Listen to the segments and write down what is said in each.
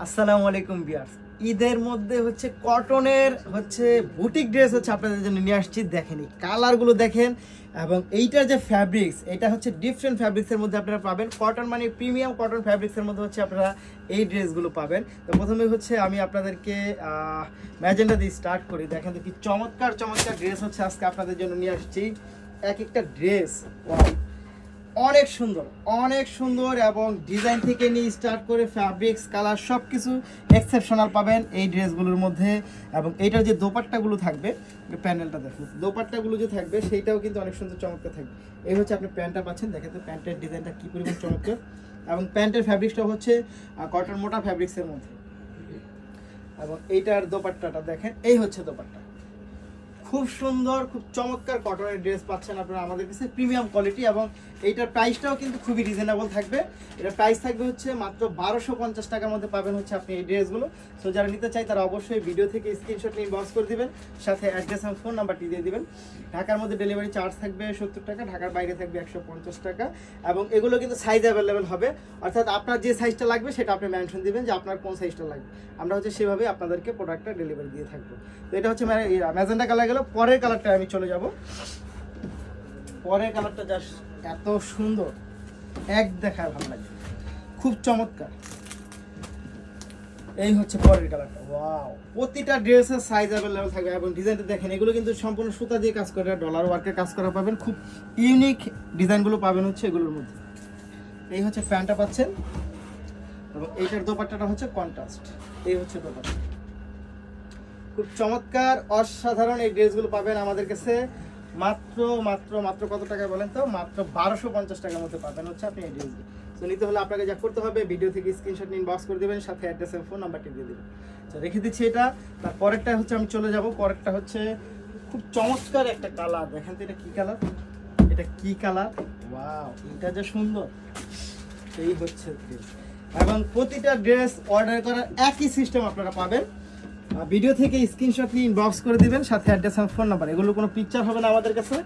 আসসালামু আলাইকুম ভিউয়ার্স, ঈদের মধ্যে হচ্ছে কটনের হচ্ছে বুটিক ড্রেস হচ্ছে আপনাদের জন্য নিয়ে আসছি। দেখেন এই কালারগুলো দেখেন, এবং এইটার যে ফ্যাব্রিক্স, এটা হচ্ছে ডিফারেন্ট ফ্যাব্রিক্সের মধ্যে আপনারা পাবেন। কটন মানে প্রিমিয়াম কটন ফ্যাব্রিক্সের মধ্যে হচ্ছে আপনারা এই ড্রেসগুলো পাবেন। তো প্রথমে হচ্ছে আমি আপনাদেরকে ম্যাজেন্ডা দিয়ে স্টার্ট করি। দেখেন তো কি চমৎকার চমৎকার ড্রেস হচ্ছে আজকে আপনাদের জন্য নিয়ে আসছি। এক একটা ড্রেস অনেক সুন্দর, অনেক সুন্দর, এবং ডিজাইন থেকে নিয়ে স্টার্ট করে ফ্যাব্রিক্স, কালার সব কিছু এক্সেপশনাল পাবেন এই ড্রেসগুলোর মধ্যে। এবং এইটার যে দোপাট্টাগুলো থাকবে, প্যানেলটা দেখুন, দোপাট্টাগুলো যে থাকবে সেইটাও কিন্তু অনেক সুন্দর চমৎকার থাকবে। এই হচ্ছে আপনি প্যান্টটা পাচ্ছেন, দেখেন তো প্যান্টের ডিজাইনটা কী পরিমাণ চমৎকার, এবং প্যান্টের ফ্যাব্রিক্সটা হচ্ছে কটন মোটা ফ্যাব্রিক্সের মধ্যে। এবং এইটার দোপাট্টাটা দেখেন, এই হচ্ছে দোপাট্টা, খুব সুন্দর, খুব চমৎকার কটনের ড্রেস পাচ্ছেন আপনারা আমাদের কাছে, প্রিমিয়াম কোয়ালিটি। এবং এইটার প্রাইসটাও কিন্তু খুবই রিজনেবল থাকবে। এটার প্রাইস থাকবে হচ্ছে মাত্র 1250 টাকার মধ্যে পাবেন হচ্ছে আপনি এই ড্রেসগুলো। সো যারা নিতে চাই তারা অবশ্যই ভিডিও থেকে স্ক্রিনশট নিয়ে ইনবক্স করে দিবেন, সাথে অ্যাড্রেস এবং ফোন নাম্বারটি দিয়ে দিবেন। ঢাকার মধ্যে ডেলিভারি চার্জ থাকবে 70 টাকা, ঢাকার বাইরে থাকবে 150 টাকা। এবং এগুলো কিন্তু সাইজ অ্যাভেলেবেল হবে, অর্থাৎ আপনার যে সাইজটা লাগবে সেটা আপনি মেনশন দিবেন যে আপনার কোন সাইজটা লাগবে, আমরা হচ্ছে সেভাবে আপনাদেরকে প্রোডাক্টটা ডেলিভারি দিয়ে থাকবো। তো এটা হচ্ছে ম্যাজেন্ডা কালার গেল। পরের কালারটা আমি চলে যাব। পরের কালারটা জাস্ট এত সুন্দর, এক দেখায় ভালো লাগে, খুব চমৎকার। এই হচ্ছে পরের কালারটা, ওয়াও! প্রতিটা ড্রেসের সাইজ অ্যাভেলেবল থাকবে, এবং ডিজাইনটা দেখেন, এগুলো কিন্তু সম্পূর্ণ সুতা দিয়ে কাজ করে, ডলার ওয়ার্কের কাজ করা পাবেন। খুব ইউনিক ডিজাইনগুলো পাবেন হচ্ছে এগুলোর মধ্যে। এই হচ্ছে প্যান্টটা পাচ্ছেন, এবং এইটার দোপাট্টাটা হচ্ছে কন্ট্রাস্ট। এই হচ্ছে দোপাট্টা, খুব চমৎকার, অসাধারণ এই ড্রেসগুলো পাবেন আমাদের কাছে মাত্র মাত্র মাত্র কত টাকায় বলেন তো? মাত্র 1250 টাকার মধ্যে পাবেন হচ্ছে আপনি এই ড্রেসগুলো। তো নিতে হলে আপনাকে যা করতে হবে, ভিডিও থেকে স্ক্রিনশট নিয়ে ইনবক্স করে দেবেন, সাথে অ্যাড্রেস এবং ফোন নাম্বারটি দিয়ে দেবেন। তো রেখে দিচ্ছি এটা। তার পরেরটা হচ্ছে আমি চলে যাব। পরেরটা হচ্ছে খুব চমৎকার একটা কালার, দেখেন তো এটা কি কালার, এটা কি কালার, ওয়াও! এটা যে সুন্দর। এই হচ্ছে ড্রেস, এবং প্রতিটা ড্রেস অর্ডার করার একই সিস্টেম আপনারা পাবেন। ভিডিও থেকে স্ক্রিনশট নিয়ে ইনবক্স করে দিবেন, সাথে অ্যাড্রেস এবং ফোন নাম্বার। এগুলো কোনো পিকচার হবে না আমাদের কাছে,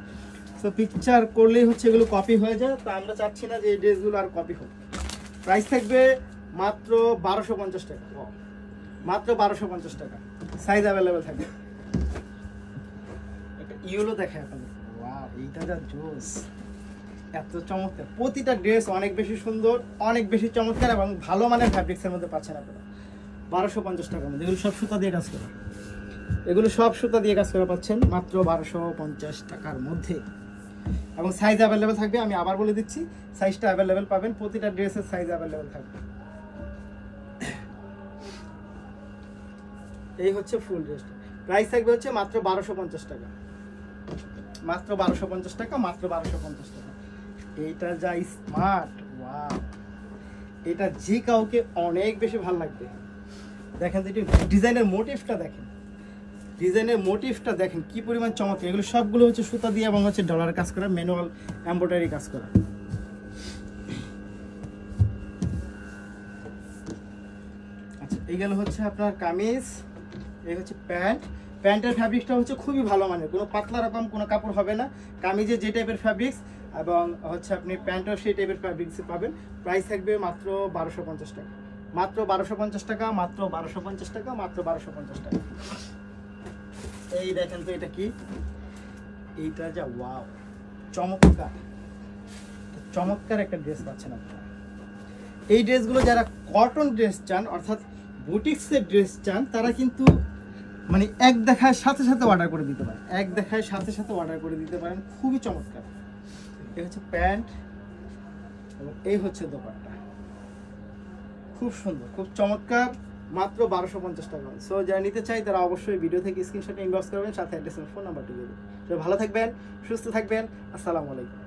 তো পিকচার করলেই হচ্ছে এগুলো কপি হয়ে যায়। তো আমরা চাচ্ছি না যে এই ড্রেসগুলো আর কপি হোক। প্রাইস থাকবে মাত্র 1250 টাকা, মাত্র 1250 টাকা। সাইজ অ্যাভেলেবেল থাকবে। একটা ইয়েলো দেখে আপনাদের, ওয়াও! এইটা যা জোস, এত চমৎকার। প্রতিটা ড্রেস অনেক বেশি সুন্দর, অনেক বেশি চমৎকার, এবং ভালো মানের ফ্যাব্রিক্সের মধ্যে পাচ্ছেন আপনারা 1250 টাকার মধ্যে। এগুলো সব সুতা দিয়ে কাজ করা, এগুলো সব সুতা দিয়ে কাজ করা পাচ্ছেন মাত্র 1250 টাকার মধ্যে। এবং সাইজ অ্যাভেলেবেল থাকবে, আমি আবার বলে দিচ্ছি, সাইজটা অ্যাভেলেবেল পাবেন, প্রতিটা ড্রেসের সাইজ অ্যাভেলেবেল থাকবে। এই হচ্ছে ফুল ড্রেসটা, প্রাইস থাকবে হচ্ছে মাত্র 1250 টাকা, মাত্র 1250 টাকা, মাত্র 1250 টাকা। এইটা যা স্মার্ট, ওয়াও! এটা যে কাউকে অনেক বেশি ভালো লাগবে। দেখেন তো ডিজাইনের মোটিভটা দেখেন, ডিজাইনের মোটিভটা দেখেন কি পরিমাণ চমৎকার। এগুলো সবগুলো হচ্ছে সুতা দিয়ে এবং হচ্ছে ডলার কাজ করা, ম্যানুয়াল এমব্রয়ডারি কাজ করা। আচ্ছা, এই গেল হচ্ছে আপনার কামিজ। এই হচ্ছে প্যান্ট। প্যান্টের ফ্যাব্রিক্সটা হচ্ছে খুবই ভালো মানের, কোনো পাতলা রকম কোনো কাপড় হবে না। কামিজে যে টাইপের ফ্যাব্রিক্স, এবং হচ্ছে আপনি প্যান্টও সেই টাইপের ফ্যাব্রিক্স পাবেন। প্রাইস থাকবে মাত্র 1250 টাকা, মাত্র 1250 টাকা, মাত্র 1250 টাকা, মাত্র 1250 টাকা। এই দেখেন তো এটা কি, এইটা যা, ওয়াও! চমৎকার, চমৎকার একটা ড্রেস পাচ্ছেন আপনারা। এই ড্রেসগুলো যারা কটন ড্রেস চান, অর্থাৎ বুটিক্সের ড্রেস চান, তারা কিন্তু মানে এক দেখায় সাথে সাথে অর্ডার করে দিতে পারেন, এক দেখায় সাথে সাথে অর্ডার করে দিতে পারেন। খুবই চমৎকার। এই হচ্ছে প্যান্ট, এবং এই হচ্ছে দোপাট্টা, খুব সুন্দর, খুব চমৎকার, মাত্র 1250 টাকা। সো যারা নিতে চাই তারা অবশ্যই ভিডিও থেকে স্ক্রিনশট ইনবক্স করবেন, সাথে অ্যাড্রেস এবং ফোন নাম্বারটি দেবেন। ভালো থাকবেন, সুস্থ থাকবেন, আসসালামু আলাইকুম।